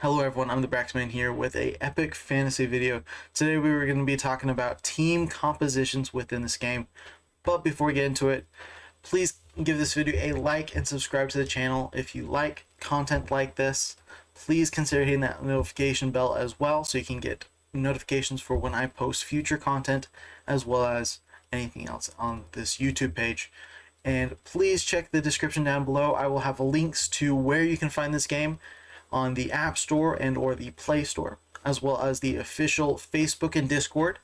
Hello everyone, I'm the Braxman here with a epic fantasy video. Today we were going to be talking about team compositions within this game. But before we get into it, please give this video a like and subscribe to the channel. If you like content like this, please consider hitting that notification bell as well so you can get notifications for when I post future content as well as anything else on this YouTube page. And please check the description down below. I will have links to where you can find this game on the App Store and or the Play Store, as well as the official Facebook and Discord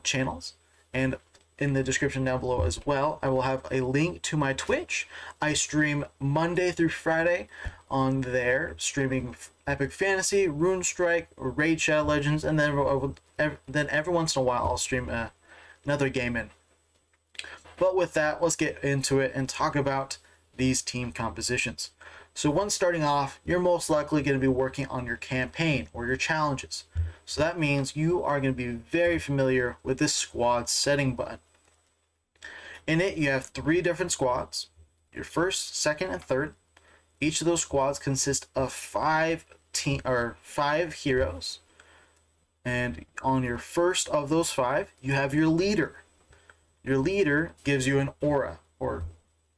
channels. And in the description down below as well, I will have a link to my Twitch. I stream Monday through Friday on there, streaming Epic Fantasy, RuneStrike, Raid Shadow Legends, and then every once in a while I'll stream another game in. But with that, let's get into it and talk about these team compositions. So once starting off, you're most likely going to be working on your campaign or your challenges. So that means you are going to be very familiar with this squad setting button. In it, you have 3 different squads, your first, second, and third. Each of those squads consist of 5 heroes. And on your first of those 5, you have your leader. Your leader gives you an aura, or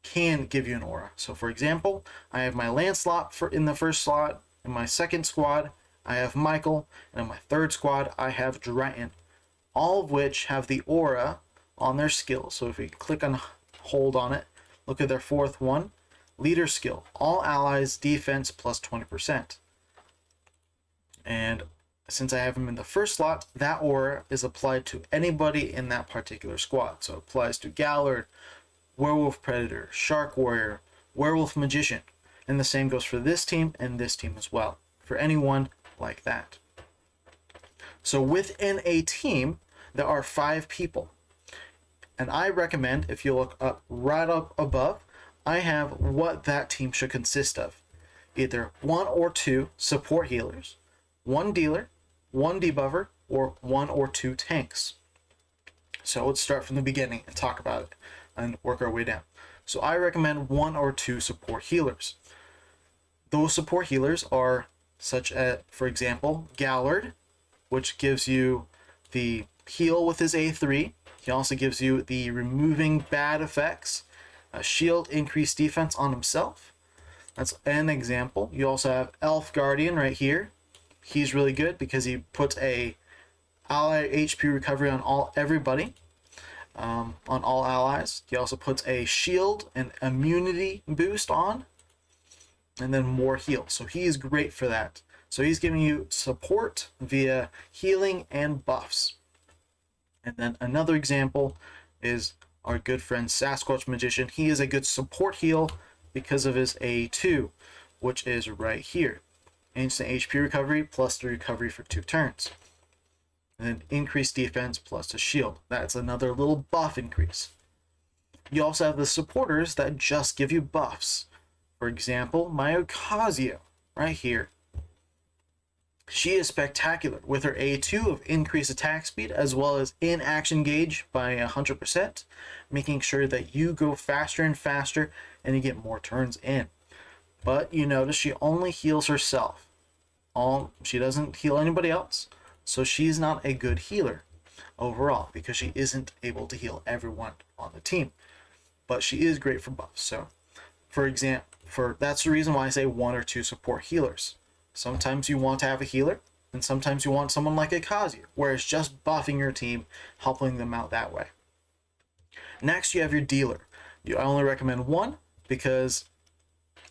can give you an aura. So for example, I have my Lancelot in the first slot. In my second squad, I have Michael. And in my third squad, I have Dryden. All of which have the aura on their skill. So if we click on hold on it, look at their fourth one, leader skill. All allies defense plus 20%. And since I have him in the first slot, that aura is applied to anybody in that particular squad. So it applies to Gallard, Werewolf Predator, Shark Warrior, Werewolf Magician. And the same goes for this team and this team as well, for anyone like that. So within a team, there are 5 people. And I recommend, if you look right up above, I have what that team should consist of. Either 1 or 2 support healers, 1 dealer, 1 debuffer, or 1 or 2 tanks. So let's start from the beginning and talk about it and work our way down. So I recommend 1 or 2 support healers. Those support healers are such as, for example, Gallard, which gives you the heal with his A3. He also gives you the removing bad effects, a shield, increased defense on himself. That's an example. You also have Elf Guardian right here. He's really good because he puts a ally HP recovery on everybody. On all allies. He also puts a shield and immunity boost on, and then more heal. So he is great for that. So he's giving you support via healing and buffs. And then another example is our good friend Sasquatch Magician. He is a good support heal because of his A2, which is right here. Instant HP recovery plus the recovery for 2 turns. And then increased defense plus a shield. That's another little buff increase. You also have the supporters that just give you buffs. For example, my Ocasio, right here. She is spectacular with her A2 of increased attack speed as well as in-action gauge by 100%, making sure that you go faster and faster and you get more turns in. But you notice she only heals herself. She doesn't heal anybody else. So she's not a good healer overall because she isn't able to heal everyone on the team. But she is great for buffs. So for example, that's the reason why I say 1 or 2 support healers. Sometimes you want to have a healer, and sometimes you want someone like Ocasio, where it's just buffing your team, helping them out that way. Next, you have your dealer. I only recommend 1 because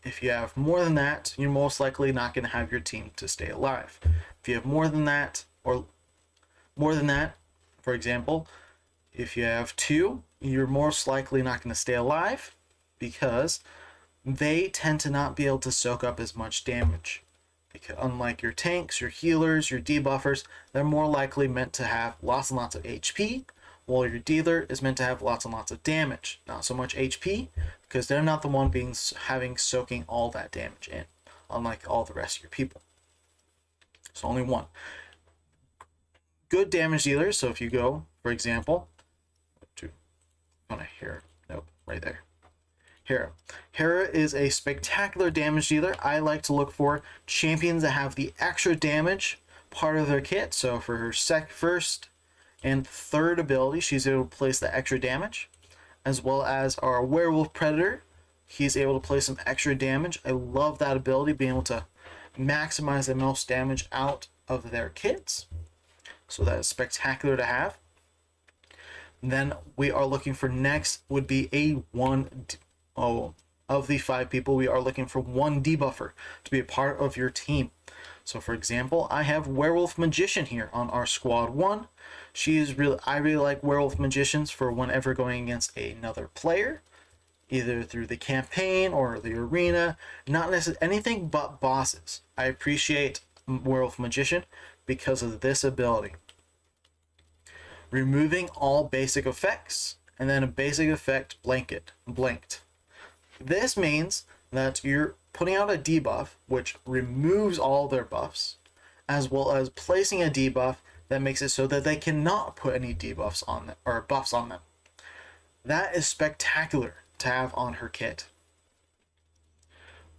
if you have more than that, you're most likely not going to have your team to stay alive. If you have more than that, for example, if you have 2, you're most likely not going to stay alive because they tend to not be able to soak up as much damage. Because unlike your tanks, your healers, your debuffers, they're more likely meant to have lots and lots of HP, while your dealer is meant to have lots and lots of damage. Not so much HP, because they're not the one soaking all that damage in, unlike all the rest of your people. So only 1. Good damage dealers, so if you go, for example, right there. Hera. Hera is a spectacular damage dealer. I like to look for champions that have the extra damage part of their kit. So for her first and third ability, she's able to place the extra damage, as well as our Werewolf Predator. He's able to place some extra damage. I love that ability, being able to maximize the most damage out of their kits. So that is spectacular to have. Then we are looking for next would be a of the 5 people, we are looking for one debuffer to be a part of your team. So for example, I have Werewolf Magician here on our squad 1. I really like Werewolf Magicians for whenever going against another player, either through the campaign or the arena, not necessarily anything but bosses. I appreciate Werewolf Magician because of this ability. Removing all basic effects, and then a basic effect blanked. This means that you're putting out a debuff which removes all their buffs, as well as placing a debuff that makes it so that they cannot put any debuffs on them or buffs on them. That is spectacular to have on her kit.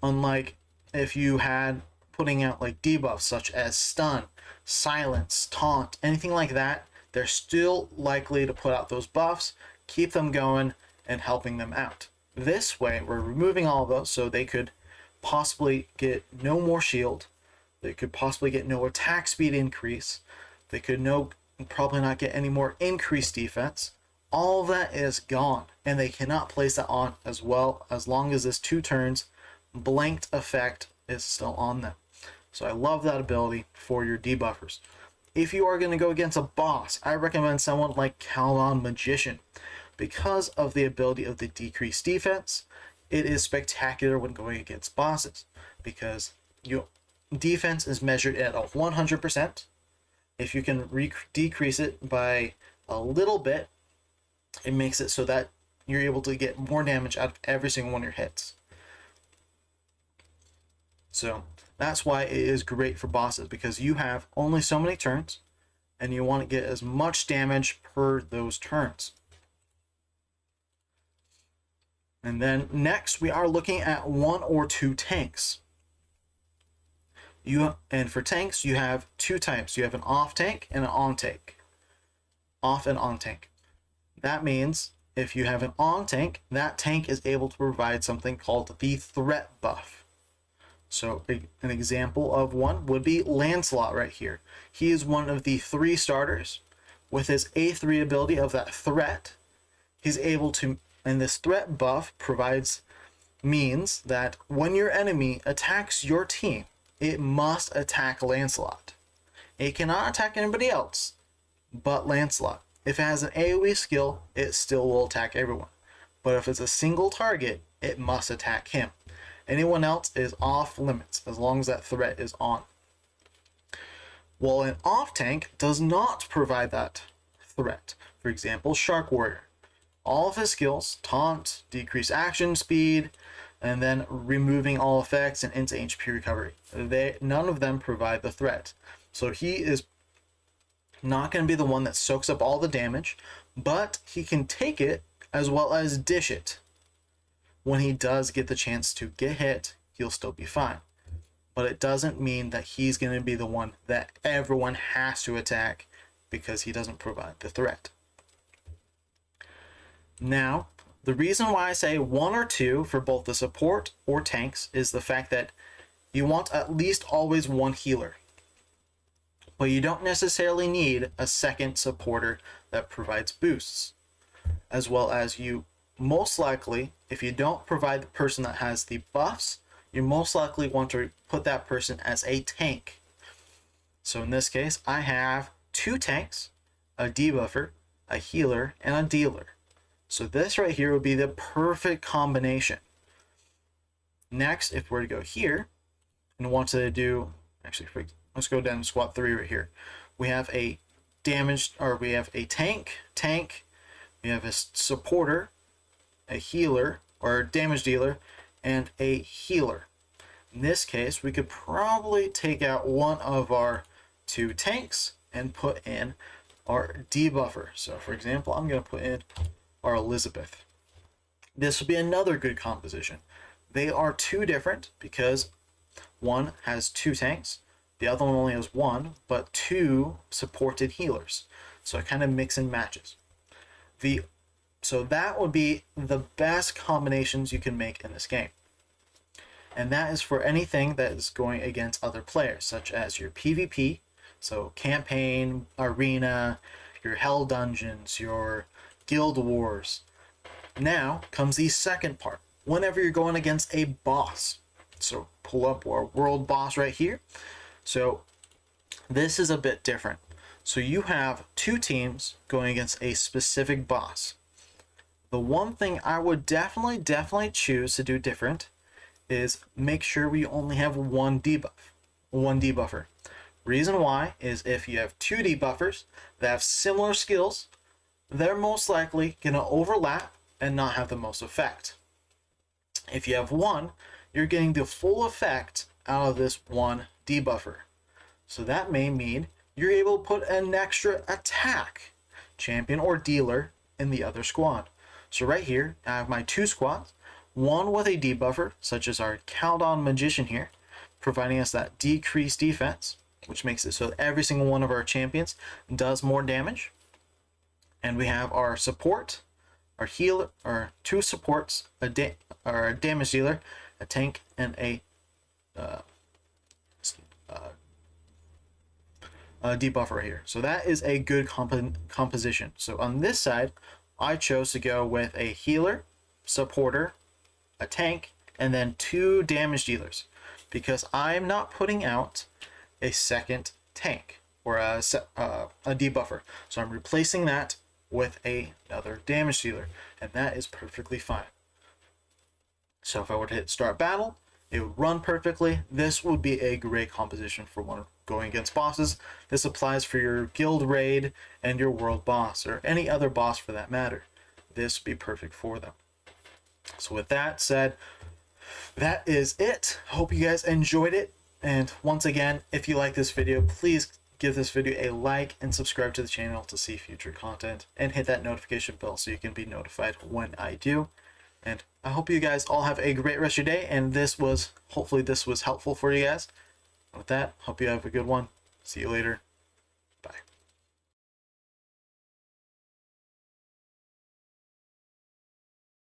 Unlike if you had putting out like debuffs such as stun, silence, taunt, anything like that, they're still likely to put out those buffs, keep them going, and helping them out. This way, we're removing all of those, so they could possibly get no more shield, they could possibly get no attack speed increase, they could probably not get any more increased defense. All of that is gone, and they cannot place that on as well as long as this 2 turns blanked effect is still on them. So I love that ability for your debuffers. If you are going to go against a boss, I recommend someone like Calgon Magician. Because of the ability of the decreased defense, it is spectacular when going against bosses, because your defense is measured at a 100%. If you can decrease it by a little bit, it makes it so that you're able to get more damage out of every single one of your hits. So that's why it is great for bosses, because you have only so many turns and you want to get as much damage per those turns. And then next we are looking at 1 or 2 tanks. And for tanks you have 2 types. You have an off tank and an on tank. Off and on tank. That means if you have an on tank, that tank is able to provide something called the threat buff. So an example of one would be Lancelot right here. He is one of the 3 starters. With his A3 ability of that threat, he's able to, and this threat buff means that when your enemy attacks your team, it must attack Lancelot. It cannot attack anybody else but Lancelot. If it has an AoE skill, it still will attack everyone. But if it's a single target, it must attack him. Anyone else is off limits as long as that threat is on. While an off tank does not provide that threat. For example, Shark Warrior. All of his skills, taunt, decrease action speed, and then removing all effects and instant HP recovery. None of them provide the threat. So he is not going to be the one that soaks up all the damage, but he can take it as well as dish it. When he does get the chance to get hit, he'll still be fine. But it doesn't mean that he's going to be the one that everyone has to attack because he doesn't provide the threat. Now, the reason why I say 1 or 2 for both the support or tanks is the fact that you want at least always 1 healer. But you don't necessarily need a second supporter that provides boosts. As well as you most likely, if you don't provide the person that has the buffs, you most likely want to put that person as a tank. So in this case, I have 2 tanks, a debuffer, a healer, and a dealer. So this right here would be the perfect combination. Next, if we're to go here and want to do, let's go down to squad 3 right here. We have a we have a tank, we have a supporter, a healer or damage dealer, and a healer. In this case, we could probably take out one of our 2 tanks and put in our debuffer. So for example, I'm going to put in our Elizabeth. This would be another good composition. They are two different because one has two tanks, the other one only has one, but two supported healers. So it kind of mix and matches. So that would be the best combinations you can make in this game. And that is for anything that is going against other players, such as your PvP, so campaign, arena, your hell dungeons, your guild wars. Now comes the second part. Whenever you're going against a boss. So pull up our world boss right here. So this is a bit different. So you have two teams going against a specific boss. The one thing I would definitely choose to do different is make sure we only have one debuffer. Reason why is if you have two debuffers that have similar skills, they're most likely going to overlap and not have the most effect. If you have one, you're getting the full effect out of this one debuffer. So that may mean you're able to put an extra attack champion or dealer in the other squad. So right here, I have my two squads, one with a debuffer, such as our Untitled Magician here, providing us that decreased defense, which makes it so that every single one of our champions does more damage. And we have our support, our healer, our two supports, a damage dealer, a tank, and a debuffer right here. So that is a good composition. So on this side, I chose to go with a healer, supporter, a tank, and then two damage dealers, because I'm not putting out a second tank or a debuffer. So I'm replacing that with another damage dealer, and that is perfectly fine. So if I were to hit start battle, it would run perfectly. This would be a great composition for one going against bosses. This applies for your guild raid and your world boss, or any other boss for that matter. This would be perfect for them. So with that said, that is it. Hope you guys enjoyed it. And once again, if you like this video, please give this video a like and subscribe to the channel to see future content, and hit that notification bell so you can be notified when I do. And I hope you guys all have a great rest of your day, and hopefully this was helpful for you guys. With that, hope you have a good one. See you later.